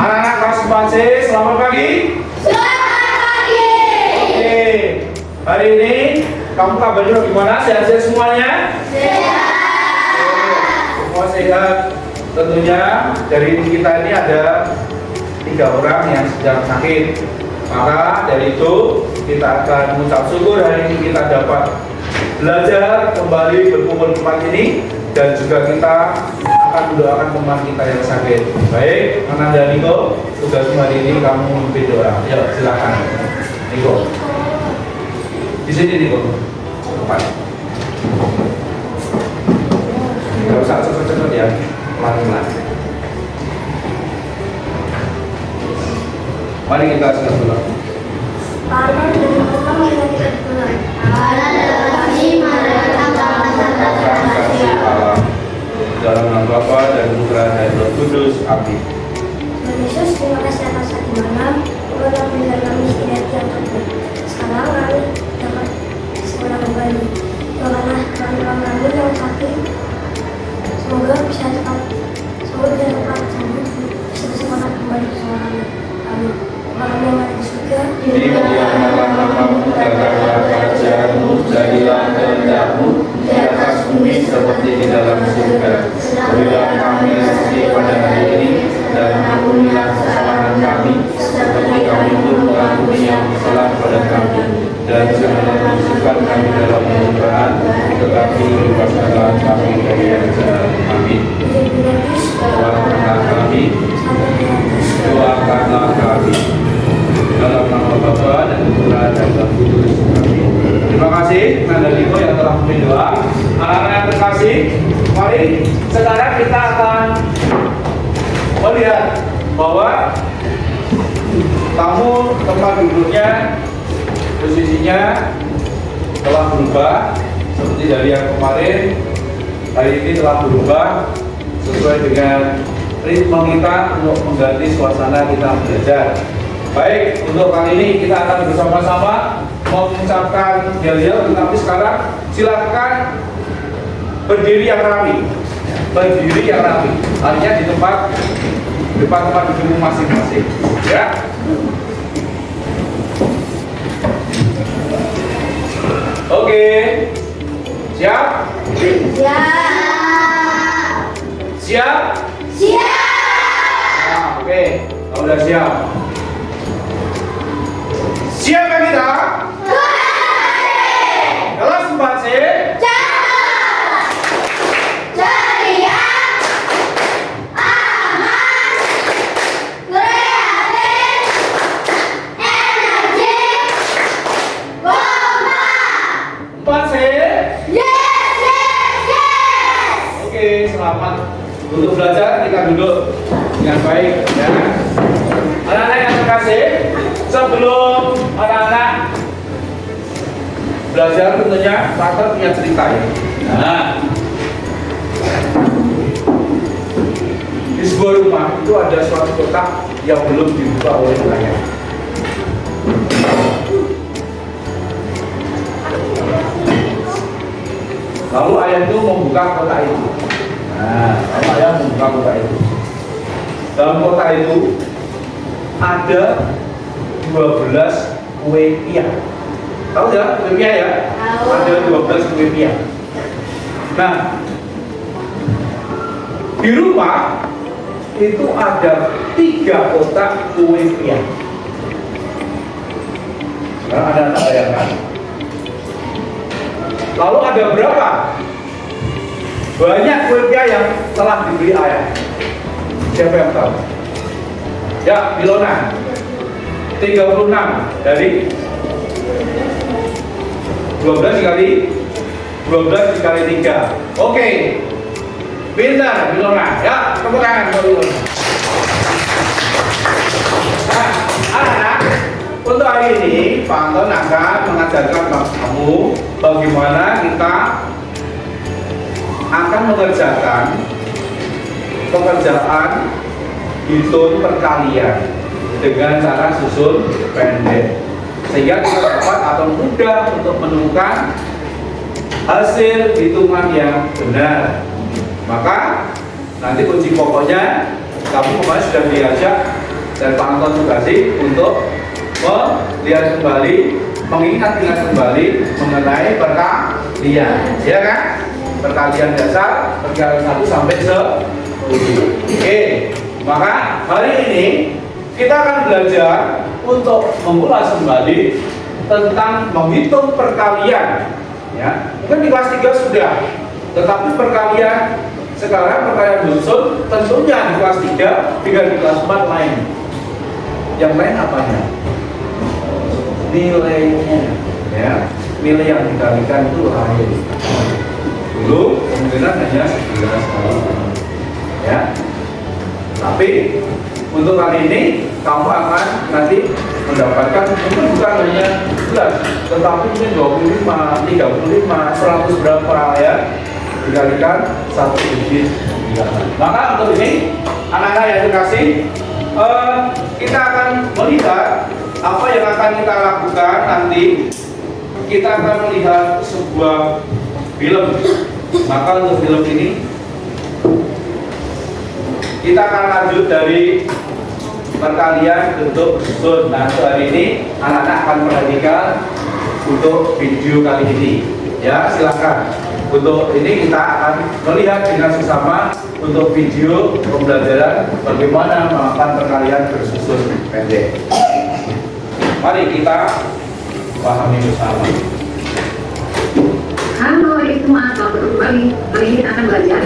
Anak-anak kelas 4C, selamat pagi. Selamat pagi. Oke, hari ini kamu kabarnya gimana? Sehat-sehat semuanya? Sehat. Semua sehat. Tentunya dari kita ini ada 3 orang yang sedang sakit. Maka dari itu kita akan mengucap syukur hari ini kita dapat belajar kembali berkumpul tempat ini, dan juga kita akan mendoakan teman kita yang sakit. Baik, Ananda Niko, tugasmu hari ini kamu memimpin doa. Ya, silakan. Niko. Di sini Niko. Tepat. Tidak usah cepet-cepet ya, pelan-pelan. Mari kita sedang dulu. Dalam nama Bapa dan Putra dan Roh Kudus. Amin. Yesus, terima kasih atas hati malam. Engkau telah memberikan kami hidayat yang terbaik. Sekarang kami dapat sekolah kembali. Doakanlah tuan-tuan kami yang sakit. Semoga bisa cepat sembuh, bisa sekolah kembali bersama kami. Amin. Kami yang ada di surga. Dimuliakanlah namamu, datanglah kerajaanmu, jadilah kehendakmu di atas bumi seperti di dalam surga. Berilah kami rezeki pada hari ini, dan ampunilah kesalahan kami, seperti kami pun mengampuni yang bersalah pada kami. Dan janganlah masukkan kami dalam pencobaan, tetapi bebaskanlah kami dari yang jahat. Amin. Doakanlah kami, doakanlah kami. Dalam nama Bapa dan Putra dan Roh Kudus. Amin. Terima kasih Nanda Niko yang telah memimpin doa. Anak-anak yang terkasih, mari sekarang kita akan melihat bahwa kamu tempat duduknya, posisinya telah berubah seperti dari yang kemarin. Hari ini telah berubah sesuai dengan ritme kita untuk mengganti suasana kita belajar. Baik, untuk kali ini kita akan bersama-sama mengucapkan yel-yel, tetapi sekarang silakan berdiri yang rapi. Berdiri yang rapi, artinya di depan tempat duduk masing-masing. Ya. Oke. Siap? Siap. Siap? Siap. Nah, oke. Kalau udah siap. Siapa kita? Kelas 4C. Cepat. Ceria. Aman. Kreatif. Energi. Kompak. 4C. Yes. Oke, selamat untuk belajar. Kita duduk dengan baik ya. Anak-anak yang terkasih, sebelum anak-anak belajar tentunya Pater punya cerita ya. Nah, di sebuah rumah itu ada suatu kotak yang belum dibuka oleh ayah. Lalu ayah itu membuka kotak itu. Nah, lalu ayah membuka kotak itu. Dalam kotak itu ada 12 kue pia. Tahu ya kue pia ya? Tahu. Ada 12 kue pia. Nah, di rumah itu ada 3 kotak kue pia. Sekarang ada anak bayangkan. Lalu ada berapa banyak kue pia yang telah dibeli ayah? Siapa yang tahu? Ya, Ilona. 36 dari 12 dikali 3. Oke. Pintar, Ilona. Ya, tepuk tangan buat Ilona. Nah, anak-anak, untuk hari ini Pak Anton akan mengajarkan kamu bagaimana kita akan mengerjakan pekerjaan hitung perkalian dengan cara susun pendek, sehingga kita dapat atau mudah untuk menemukan hasil hitungan yang benar. Maka nanti kunci pokoknya kamu kemarin sudah diajak dan Pak Anton Sugasi untuk melihat kembali, mengingat-ingat kembali mengenai perkalian, ya kan? Perkalian dasar, perkalian 1 sampai 10. Oke, maka hari ini kita akan belajar untuk mengulas kembali tentang menghitung perkalian. Ya, mungkin di kelas 3 sudah, tetapi perkalian sekarang perkalian susun tentunya di kelas 3 tinggal di kelas 4 lain. Yang lain apanya? Nilainya, ya, nilai yang dikalikan itu lain. Dulu kemungkinan hanya 11 kali, ya. Tapi untuk kali ini kamu akan nanti mendapatkan mungkin bukan hanya 11, tetapi mungkin 25, 35, 100 berapa ya, dikalikan 1 digit bilangan. Maka untuk ini anak-anak yang dikasih, kita akan melihat apa yang akan kita lakukan nanti. Kita akan melihat sebuah film. Maka untuk film ini kita akan lanjut dari perkalian bentuk susun. Nah, hari ini anak-anak akan perhatikan untuk video kali ini. Ya, silakan. Untuk ini kita akan melihat dengan sesama untuk video pembelajaran bagaimana melakukan perkalian bersusun pendek. Mari kita pahami bersama. Halo adik semua, selamat bertemu kembali. Kali ini kita akan belajar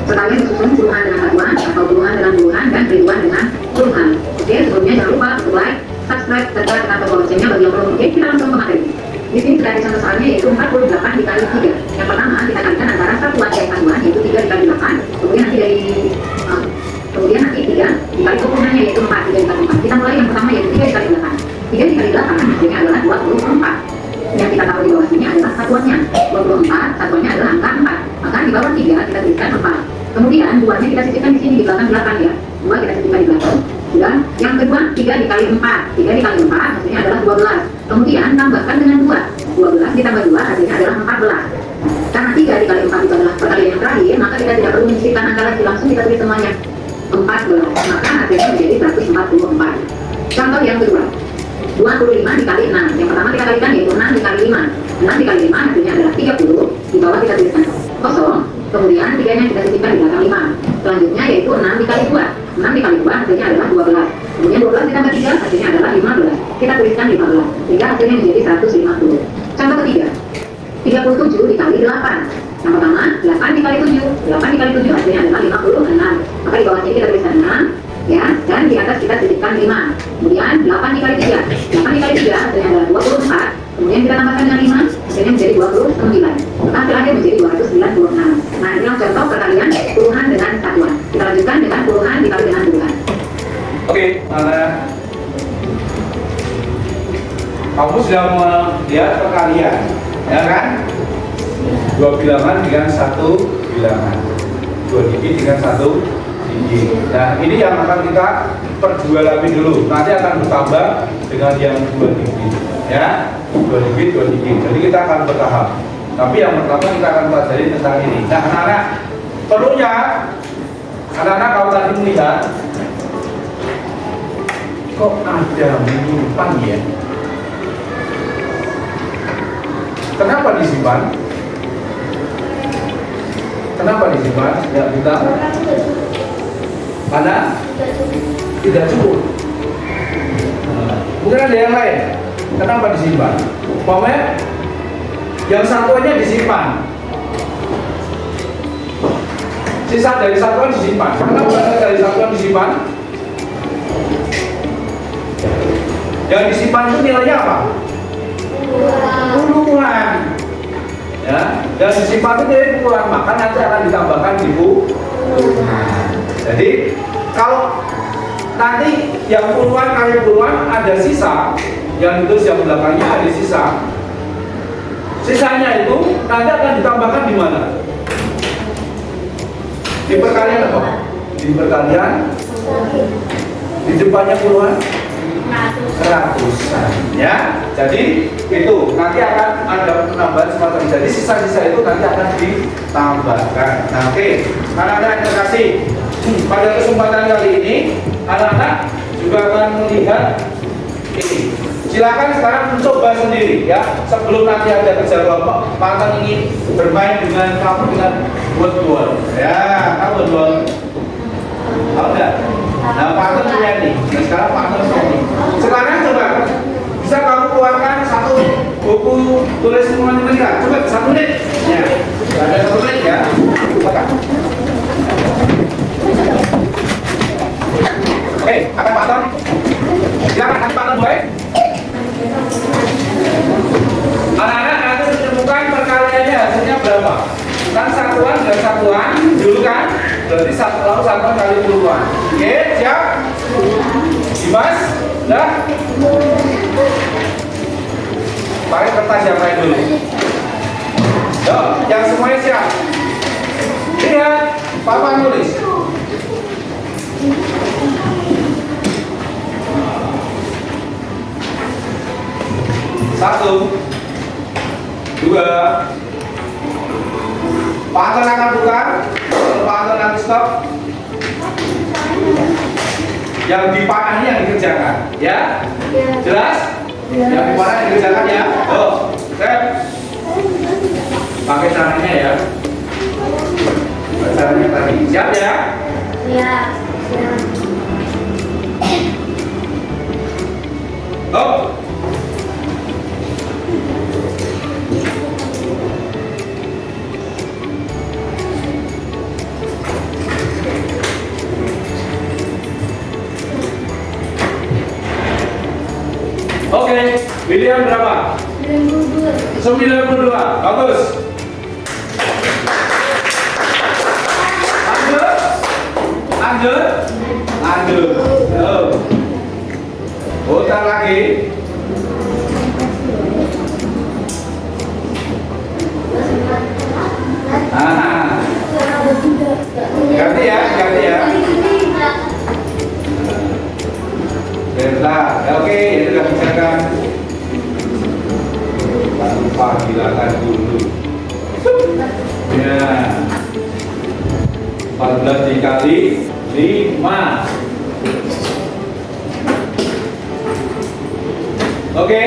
perkalian susun puluhan dengan satuan atau puluhan dengan puluhan dan ribuan dengan puluhan. Oke, sebelumnya jangan lupa untuk like, subscribe, serta tekan tombol loncengnya bagi yang belum. Oke, kita langsung ke materi. Di sini sudah ada contoh soalnya yaitu 48 dikali 3. Yang pertama kita kalikan antara satuan dan satuan yaitu 3 dikali 8. Kemudian nanti 3 dikali puluhannya yaitu 4, 3 dikali 4. Kita mulai yang pertama yaitu 3 dikali 8. 3 dikali 8 hasilnya adalah 24. Yang kita tahu di bawah sini adalah satuannya 24, satuannya adalah angka 4. Maka di bawah 3 kita tuliskan 4. Kemudian 2-nya kita sisipkan di sini di belakang 8 ya. 2 kita sisipkan di belakang. Dan yang kedua 3 dikali 4. 3 dikali 4 hasilnya adalah 12. Kemudian tambahkan dengan 2. 12 ditambah 2 hasilnya adalah 14. Karena 3 dikali 4 itu adalah perkalian yang terakhir, maka kita tidak perlu menyisipkan angka lagi, langsung kita tulis semuanya 14. Maka hasilnya menjadi 144. Contoh yang kedua, 25 dikali 6. Yang pertama kita kalikan yaitu 6 dikali 5. 6 dikali 5 hasilnya adalah 30. Di bawah kita tuliskan kosong. Kemudian 3-nya kita sisipkan di belakang 5. Selanjutnya yaitu 6 dikali 2. 6 dikali 2 hasilnya adalah 12. Kemudian 12 ditambah 3 hasilnya adalah 15. Kita tuliskan 15. Sehingga hasilnya menjadi 150. Contoh ketiga, 37 dikali 8. Yang pertama 8 dikali 7. 8 dikali 7 hasilnya adalah 56. Maka di bawah sini kita tuliskan 6. Ya, dan di atas kita sisipkan 5. Kemudian 8 dikali 3. 8 dikali 3 hasilnya adalah 24. Kemudian kita tambahkan dengan 5, hasilnya menjadi 29. Maka hasil akhir menjadi 296. Nah, inilah contoh perkalian puluhan dengan satuan. Kita lanjutkan dengan puluhan dikali dengan puluhan. Oke, kamu sudah melihat perkalian, ya kan? 2 bilangan dengan 1 bilangan, 2 digit dengan 1 digit. Nah, ini yang akan kita perjualkan dulu. Nanti akan bertambah dengan yang 2 digit, ya, 2 digit, 2 digit. Jadi kita akan bertahap. Tapi yang pertama kita akan pelajari tentang ini. Nah, anak-anak, perlunya anak-anak kalau tadi melihat kok ada menyimpan ya? Kenapa disimpan? Kenapa disimpan? Ya, kita karena tidak cukup. Mungkin ada yang lain. Kenapa disimpan? Pokoknya yang satuannya disimpan. Sisa dari satuan disimpan. Kenapa dari satuan disimpan? Yang disimpan itu nilainya apa? Puluhan. Ya, dan disimpan itu nilai puluhan, maka nanti akan ditambahkan di puluhan. Jadi kalau nanti yang puluhan kali puluhan ada sisa, yang itu yang belakangnya ada sisa. Sisanya itu nanti akan ditambahkan di mana? Di perkalian apa? Di perkalian. Di depannya puluhan. Ratusan, ya. Jadi itu nanti akan ada penambahan semacam. Jadi sisa-sisa itu nanti akan ditambahkan. Nah, oke, anak-anak yang terkasih, pada kesempatan kali ini anak-anak juga akan melihat ini. Silakan sekarang mencoba sendiri ya. Sebelum nanti ada kerja kelompok, Panton ingin bermain dengan kamu dengan buat-buat. Ya, kamu buat. Tahu nggak? Nah, Panton punya nih. Nah, sekarang Panton ini. Sekarang coba bisa kamu keluarkan satu buku tulis mereka. Coba 1 menit. Ya, ada 1 menit ya. Silakan. Oke, akan Panton. Silakan akan Panton baik. Anak-anak nanti ditemukan perkaliannya hasilnya berapa? Kan satuan dan satuan dulu kan? Berarti lalu satuan kali puluhan. Oke, siap? Dimas? Dah? Pakai kertas yang lain dulu. Yo, yang semuanya siap. Lihat, Papa nulis. 1, 2. Panton akan buka. Panton akan stop. Yang dipanah ini yang dikerjakan, ya? Jelas? Yang dipanah yang dikerjakan ya. Oh, set. Pakai caranya ya. Pakai caranya tadi. Siap ya? Ya, siap. Oh. Oke, pilihan berapa? 92. Bagus. Lanjut. Putar lagi. Ganti ya. Bentar, oke, itu sudah bicarakan. Jangan lupa bilangkan dulu. Ya, 14 dikali 5. Oke,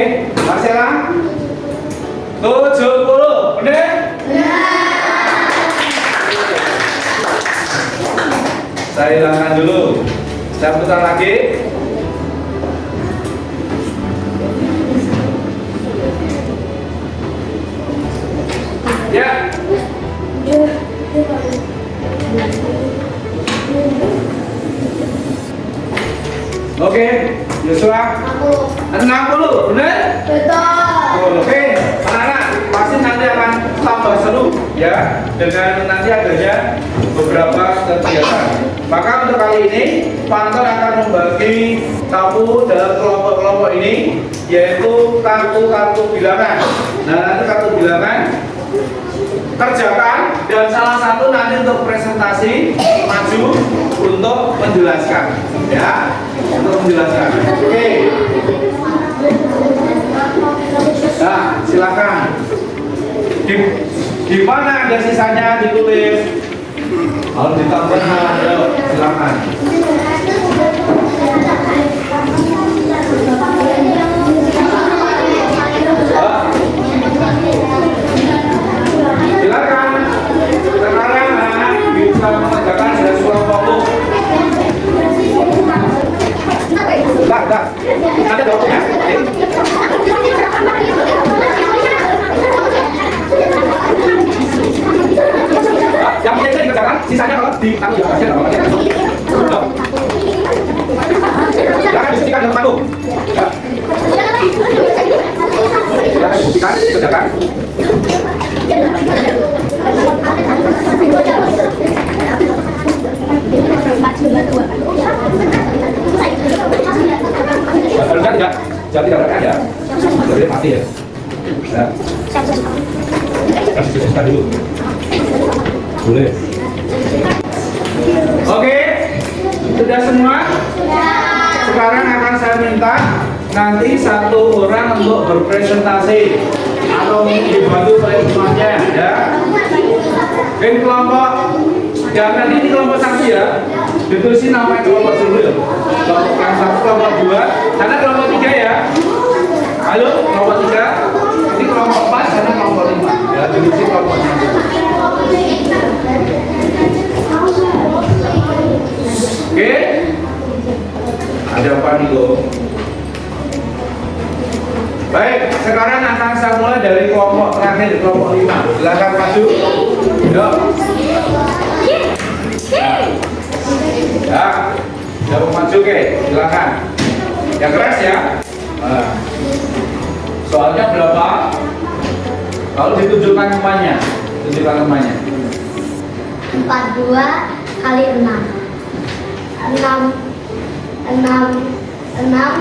Marcella 70, benar? Saya hilangkan dulu. Saya putar lagi. Ya. Oke, Yosua 60, benar? Betul. Oke, anak-anak pasti nanti akan tambah seru ya dengan nanti adanya beberapa kegiatan. Maka untuk kali ini Panton akan membagi kamu dalam kelompok-kelompok ini yaitu kartu-kartu bilangan. Nah, nanti kartu bilangan kerjakan dan salah satu nanti untuk presentasi maju untuk menjelaskan ya, untuk menjelaskan. Oke. Nah, silakan. Di mana ada sisanya ditulis. Harus ditambah. Ayo, silakan. Silakan. Sekarang bisa mengerjakan dari surat fokus. Dah. Ada dokternya. Yang penting dikerjakan, sisanya kalau ditanggung jawab aja. Jangan dibuktikan dalam panggung. Jangan dibuktikan, dikerjakan. Harusnya tidak, jam tidak berangkat ya. Jadi mati ya. Kasih susah dulu. Boleh. Oke, sudah semua? Sekarang akan saya minta nanti satu orang untuk berpresentasi atau dibantu oleh semuanya ya. Kelompok yang tadi di kelompok 1 ya. Ditulisin nama kelompok dulu ya. Kelompok yang 1, kelompok 2, sana kelompok 3 ya. Halo, kelompok 3. Ini kelompok 4, sana kelompok 5. Ya, ditulisin kelompoknya dulu. Oke. Ada apa nih, Go? Baik, sekarang akan saya mulai dari kelompok terakhir, kelompok 5. Silakan maju. Yuk. Ya, udah mau maju ke, silakan. Yang keras ya. Nah. Soalnya berapa? Kalau ditunjukkan temannya, tunjukkan temannya. 42 kali 6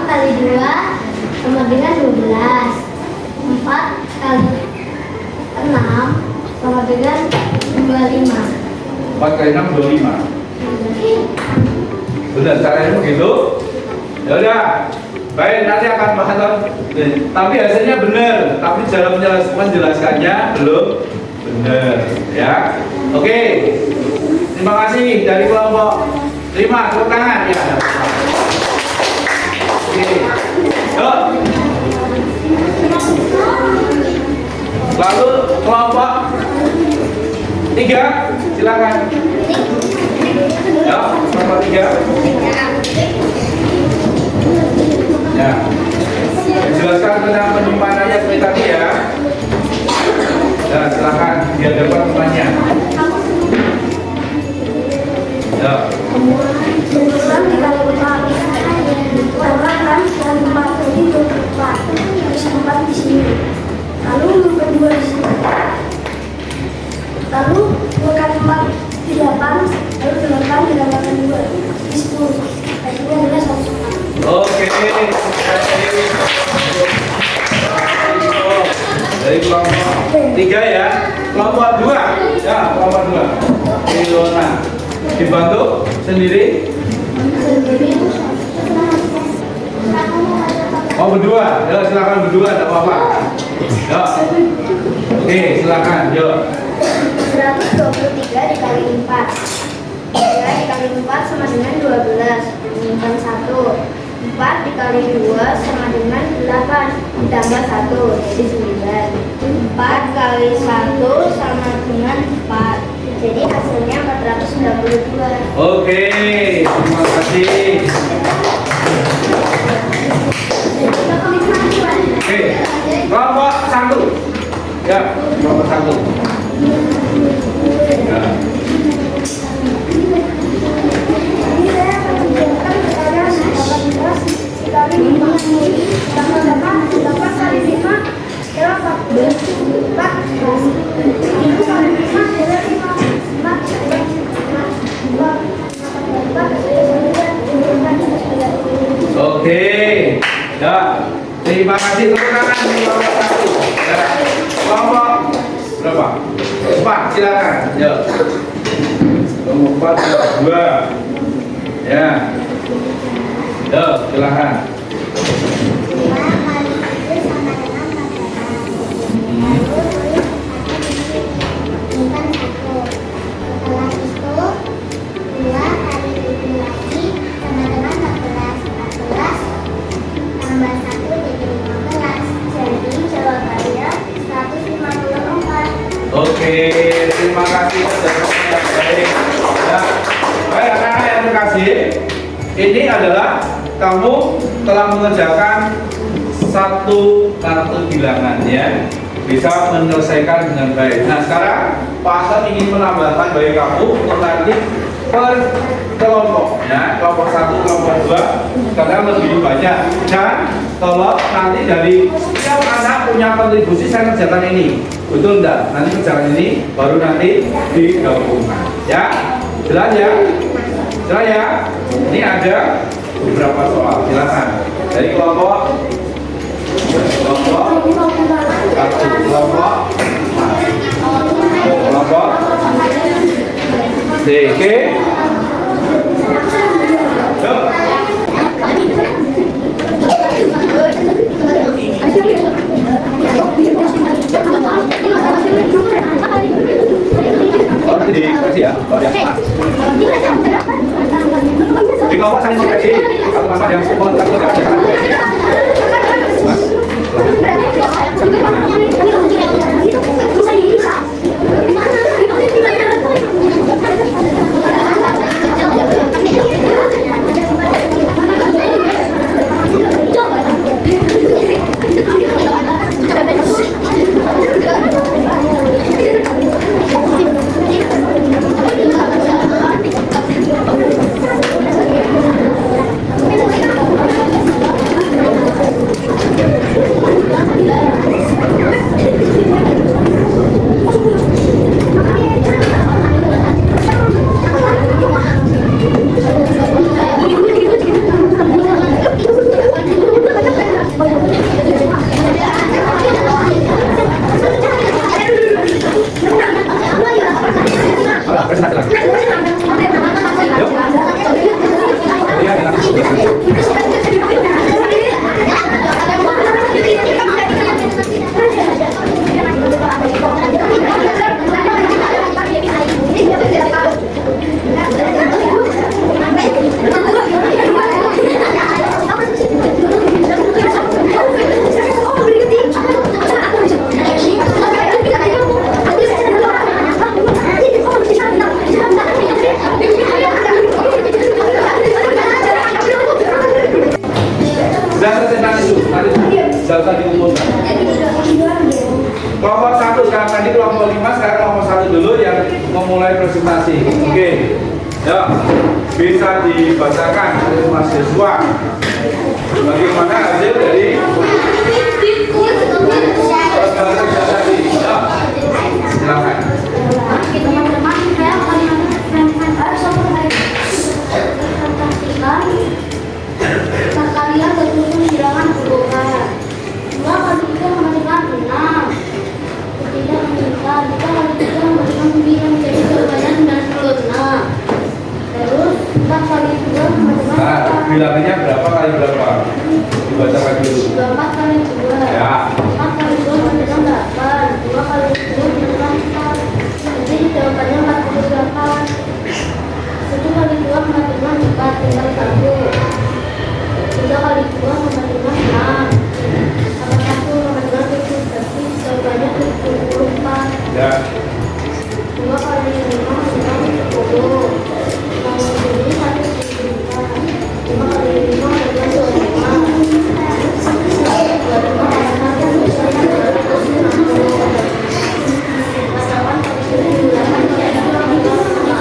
kali 2 sama dengan 12. 4 kali 6 sama dengan 25. 4 kali 6, 25. Benar, caranya begitu. Ya udah. Baik, nanti akan bahas. Tapi hasilnya benar, tapi cara menjelaskannya belum benar, ya. Oke. Terima kasih dari kelompok 5, tepuk tangan ya. Oke. Yuk. Lalu kelompok 3, silakan. Ya, kelompok 3. Ya. Jelaskan tentang penyimpanannya seperti tadi ya. Ya, silakan dia dapat temannya. Ya. Kemudian dikali 4 karena kan dan 4 itu 4 terus 4 di sini, lalu yang kedua di sini, lalu bukan 4 di 8, lalu 8 ditambahkan 2 di 10, akhirnya adalah 1. Oke. Dari kelompok 3 ya. Kelompok 2. Ya, kelompok 2. Ilona. Dibantu sendiri? Oh, berdua. Ya, silakan berdua, tidak apa-apa. Ya. Oke, silakan. Yuk. 123 dikali 4 3 dikali 4 sama dengan 12 meninggalkan 1. 4 dikali 2 sama dengan 8 ditambah 1 jadi 9. 4 kali 1 sama dengan 4 jadi hasilnya 492. Oke, terima kasih. Oke, kelompok 1. Ya, kelompok 1. Ya. Ini saya akan menjelaskan kepada 18 dikali 5 tambah 8 kali 5 adalah 14. 4 kali 5 adalah 5. Oke, ya. Terima kasih tepuk tangan kelompok 1. Ya. Kelompok berapa? 4, silakan. Ya. Kelompok 4, 2. Ya. Ya, silakan. 5 kali 1 sama dengan 14 bukan 1. Setelah itu 2 kali 7 lagi sama dengan 14. 14 tambah 1 jadi 15. Jadi jawabannya 154. Oke, terima kasih jawabannya baik. Ya. Baik, anak-anak yang terkasih, ini adalah kamu telah mengerjakan satu kartu bilangan ya, bisa menyelesaikan dengan baik. Nah sekarang Pak Hasan ingin menambahkan bagi kamu untuk nanti per kelompok ya, kelompok 1, kelompok 2 karena lebih banyak. Dan kalau nanti dari setiap anak punya kontribusi saya kerjakan ini, betul enggak? Nanti kerjakan ini baru nanti digabungkan ya. Jelas ya? Jelas ya? Ini ada beberapa soal, silakan dari kelompok 1, kelompok D, oke? Yuk. Oh, jadi kasih ya. Oh, ya. Di kelompok saling koreksi. Kalau mama yang semua takut ya. Kelompok 1 sekarang, tadi kelompok 5, sekarang kelompok 1 dulu yang memulai presentasi. Oke, ya bisa dibacakan oleh mahasiswa bagaimana hasil dari presentasi. Ya, silakan. Teman-teman, saya akan presentasikan kalian bersusun bilangan hurufnya. 2 kali 3 menghasilkan 6. 3 menghasilkan 3 kali 3 menghasilkan 9, jadi jawabannya 96. Terus 4 kali 2 menghasilkan Nah, bilangannya berapa kali berapa? Dibacakan dulu. 24 kali 2. Ya. 4 kali 2 menghasilkan 8. 2 kali 2 menghasilkan 4. Jadi jawabannya 48. 7 kali 2 menghasilkan 4, tinggal 1. 3 kali 2 menghasilkan 6. Tambah 1 menghasilkan 7, berarti jawabannya 74. Ya. 2 kali 5 menghasilkan 10. Mau jadi 1,5. 5 kali 5 menghasilkan 25. 25 kali 1 menghasilkan 260. 8 kali 7, 8 kali 2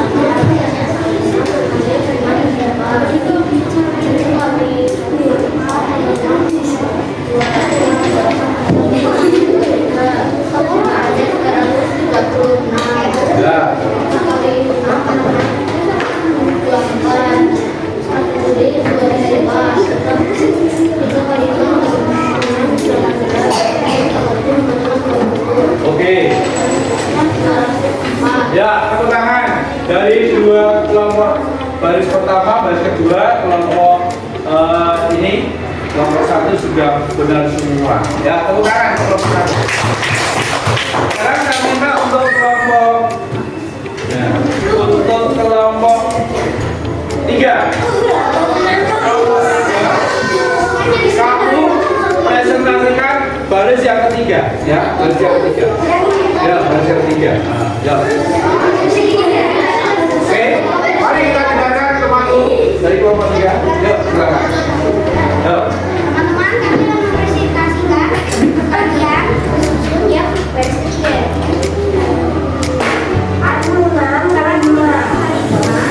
Oke. Ya, tepuk tangan dari dua kelompok, baris pertama, baris kedua, kelompok ini, kelompok 1 sudah benar semua. Ya, tepuk tangan kelompok 1. Sekarang saya minta untuk kelompok, ya, untuk kelompok 3. Kamu presentasikan baris yang ketiga, ya, baris yang ketiga. Ya, baris yang ketiga. Nah, ya. Oke, mari kita dengarkan kemana dari kelompok 3. Yuk, silakan. Yuk. Teman-teman, kami akan mempresentasikan bagian bersusun yang baris ketiga. 46 kali 2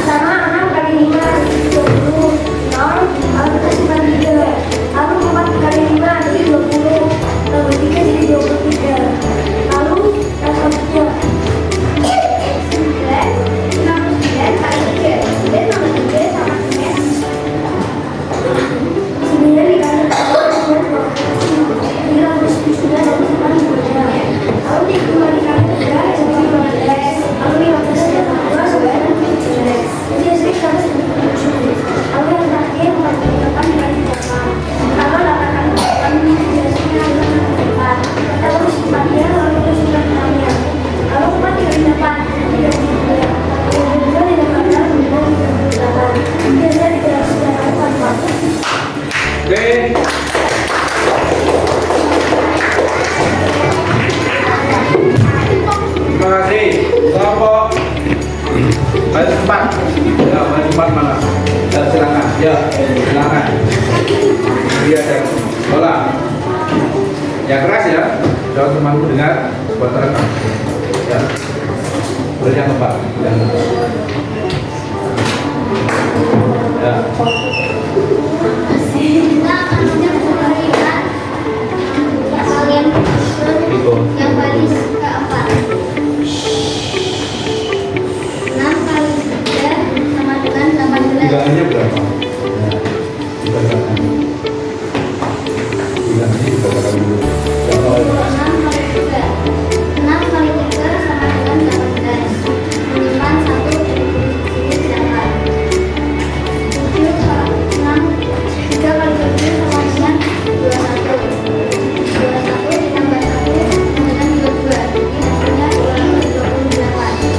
sama 6 kali 5 20. 0 lalu kasih 3. Lalu 4 kali 5 jadi 20. Tambah 3 jadi 23. Lalu kasih 3. Baris 4. Ya, baris 4 mana? Ya, silakan. Ya, silakan. Iya, saya bola. Ya keras ya. Kalau temanku dengar, buat rekam. Ya. Boleh yang keempat. Ya. Ya. Kita akan memberikan kalian yang baris keempat. 6 kali 3 sama dengan 18. Bilangannya berapa? Bilangnya dikatakan dulu. Berapa? 6 kali 3. 6 kali 3 sama dengan 18. Menyimpan 1 dari sini silakan. 7 kali 6 3 kali 7 sama dengan 21. 21 ditambah 1 sama dengan 22. Jadi hasilnya 228.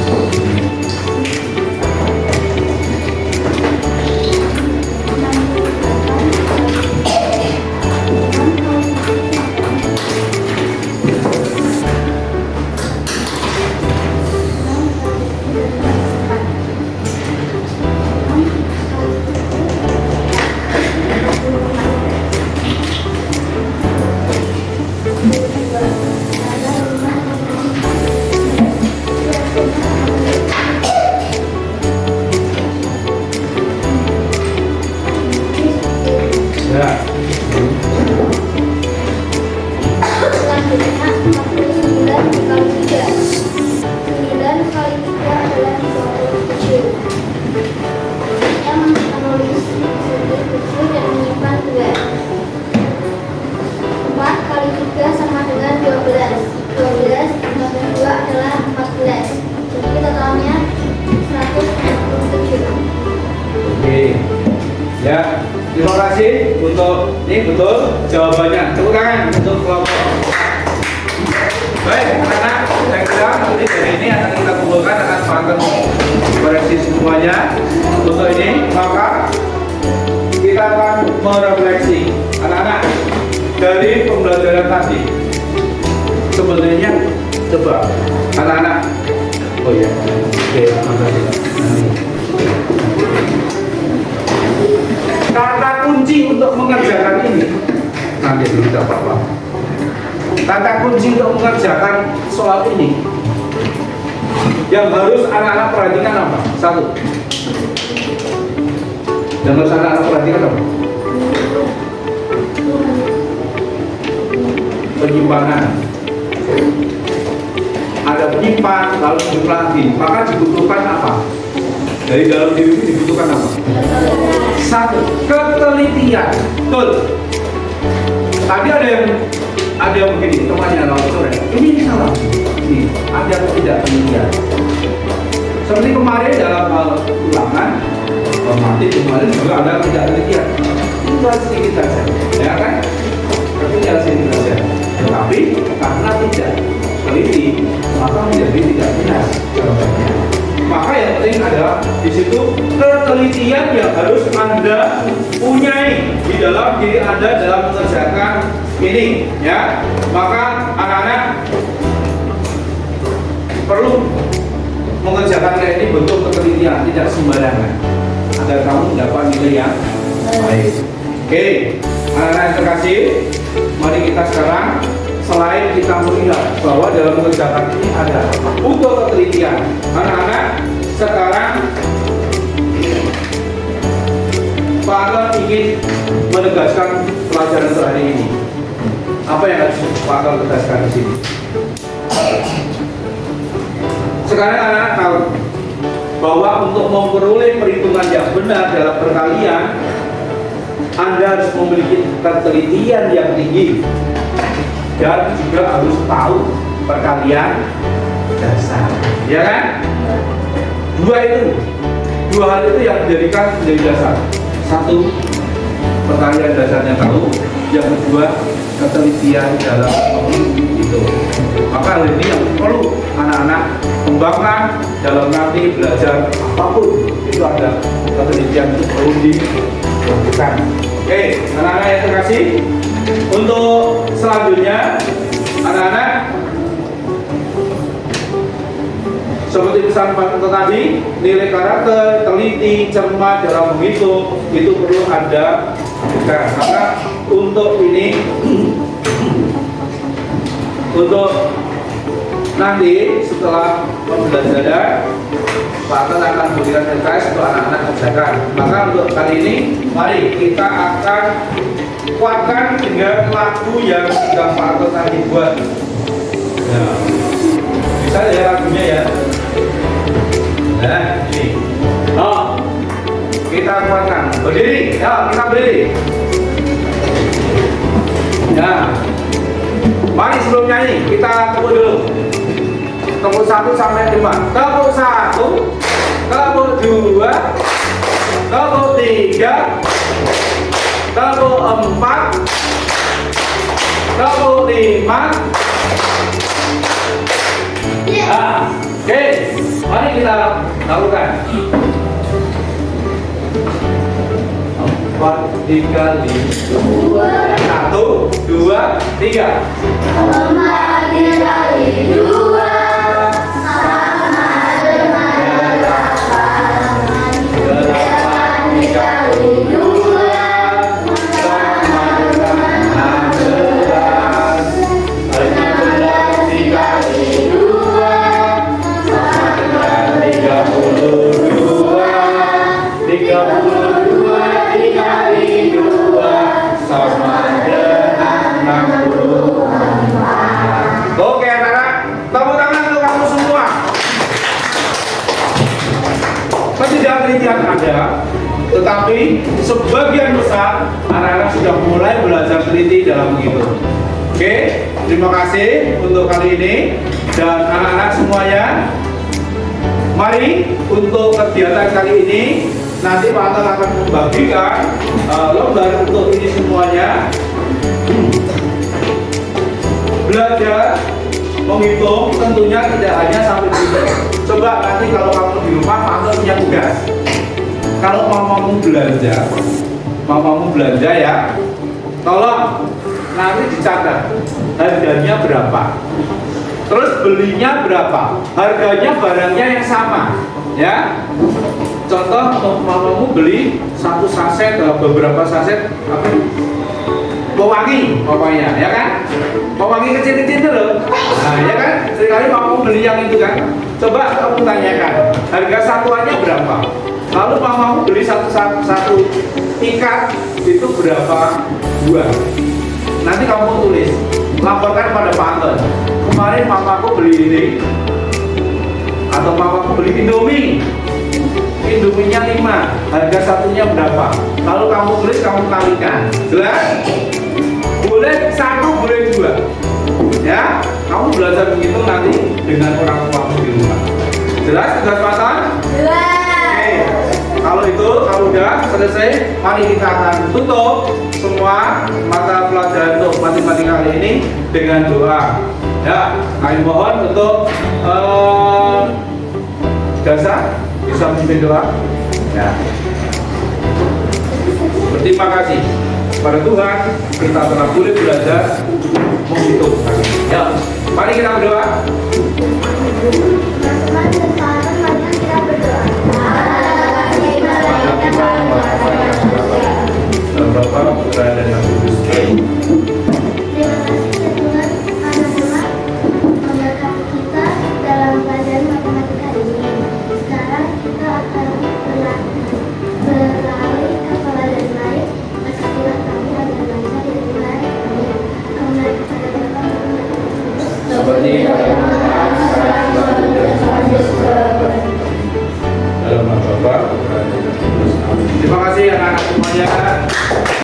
Ya. Selanjutnya 49 dikali 3. 9 kali 3 adalah 27. Kita menulis di sini 7 dan menyimpan 2. 4 kali 3 sama dengan 12. 12 tambah 2 adalah 14. Jadi totalnya 147. Oke. Ya. Terima kasih untuk ini betul jawabannya. Tepuk tangan untuk kelompok. Baik, anak-anak, saya kira nanti dari ini akan kita kumpulkan akan pakai koreksi semuanya. Untuk ini, maka kita akan merefleksi anak-anak dari pembelajaran tadi. Sebenarnya coba anak-anak. Oh ya, oke, makasih. Kata kunci untuk mengerjakan ini nanti dulu tidak apa-apa. Kata kunci untuk mengerjakan soal ini yang harus anak-anak perhatikan apa? Satu. Yang harus anak-anak perhatikan apa? Penyimpanan. Ada penyimpan, lalu penyimpan lagi. Maka dibutuhkan apa? Dari dalam diri ini dibutuhkan apa? Satu, ketelitian. Betul. Tadi ada yang begini, temannya lawan sore. Ini salah. Ini ada atau tidak ketelitian? Seperti kemarin dalam hal ulangan, mati kemarin juga ada tidak ketelitian. Itu sedikit saja, ya kan? Tapi sedikit saja. Tetapi karena tidak teliti, maka menjadi tidak benar jawabannya. Maka yang penting adalah di situ ketelitian yang harus Anda punyai di dalam diri Anda dalam mengerjakan ini, ya. Maka anak-anak perlu mengerjakan kayak ini bentuk ketelitian, tidak sembarangan, agar kamu mendapat nilai yang baik. Oke, anak-anak yang terkasih, mari kita sekarang selain kita melihat bahwa dalam mengerjakan ini ada untuk ketelitian, anak-anak sekarang Pak Akal ingin menegaskan pelajaran hari ini. Apa yang harus Pak Akal tegaskan di sini? Sekarang anak-anak tahu bahwa untuk memperoleh perhitungan yang benar dalam perkalian, Anda harus memiliki ketelitian yang tinggi dan juga harus tahu perkalian dasar, ya kan? Dua hal itu yang menjadikan menjadi dasar. Satu, perkalian dasarnya tahu. Yang kedua, ketelitian dalam itu. Maka hal ini yang perlu anak-anak kembangkan dalam nanti belajar apapun. Itu ada ketelitian itu perlu dilakukan. Oke, anak-anak yang terkasih, untuk selanjutnya anak-anak seperti pesan Pak Toto tadi, nilai karakter, teliti, cermat dalam menghitung itu perlu ada. Maka untuk ini, untuk nanti setelah pembelajaran Pak Toto akan memberikan LKS untuk anak-anak kerjakan. Maka untuk kali ini, mari kita akan kuatkan dengan lagu yang sudah Pak Toto tadi buat. Ya. Bisa ya lagunya ya. Nah, ini. Oh, kita kuatkan. Berdiri. Ya, kita berdiri. Ya. Mari sebelum nyanyi kita tepuk dulu. Tepuk 1 sampai 5. Tepuk 1, tepuk 2, tepuk 3, tepuk 4, tepuk 5. Nah, oke, mari kita lakukan. 4 dikali 2, 1, 2, 3. 4 dikali 2 sama dengan 8. 8 dikali 2 sama dengan 16. 16 dikali 2 sama dengan 32. 32 dikali 2 sama dengan 64. Oke anak-anak, tepuk tangan untuk kamu semua. Penelitian ada, tetapi sebagian besar anak-anak sudah mulai belajar teliti dalam menghitung. Oke, terima kasih untuk kali ini dan anak-anak semuanya. Mari untuk kegiatan kali ini nanti Pak Anton akan membagikan lembar untuk ini semuanya. Belajar menghitung tentunya tidak hanya sampai situ. Coba nanti kalau kamu di rumah Pak Anton punya tugas. Kalau mamamu belanja ya, tolong nanti dicatat harganya berapa. Terus belinya berapa? Harganya barangnya yang sama, ya. Contoh untuk mamamu beli satu saset, beberapa saset apa? Pewangi, pokoknya, ya kan? Pewangi kecil-kecil itu loh. Nah, ya kan? Seringkali mamamu beli yang itu kan? Coba kamu tanyakan, harga satuannya berapa? Lalu mamamu beli satu ikat itu berapa buah? Nanti kamu tulis, laporkan pada Pak Anton. Kemarin mamaku beli ini, atau mamaku beli Indomie. Indominya 5, harga satunya berapa? Kalau kamu tulis, kamu kalikan. Jelas? Boleh 1, boleh 2. Ya, kamu belajar begitu nanti dengan orang tuamu di rumah. Jelas tugas Pak Anton? Jelas. Oke. Kalau itu, kalau udah selesai, mari kita akan tutup semua mata pelajaran untuk matematika kali ini dengan doa. Ya, kami mohon untuk Dasa bisa memimpin doa. Ya. Berterima kasih kepada Tuhan kita telah boleh belajar menghitung. Ya, mari kita berdoa. Teman-teman, sekarang mari kita berdoa. Dan Bapa, Putra dan Roh Kudus. Terima kasih ya Tuhan karena telah memberkati kita dalam pelajaran matematika ini. Sekarang kita akan beralih ke pelajaran lain. Berkatilah kami agar lancar di Tuhan. Amin. Kembali kepada Bapa dan Seperti dalam nama Bapa, Putra dan Roh Kudus. Amin. Terima kasih anak-anak semuanya.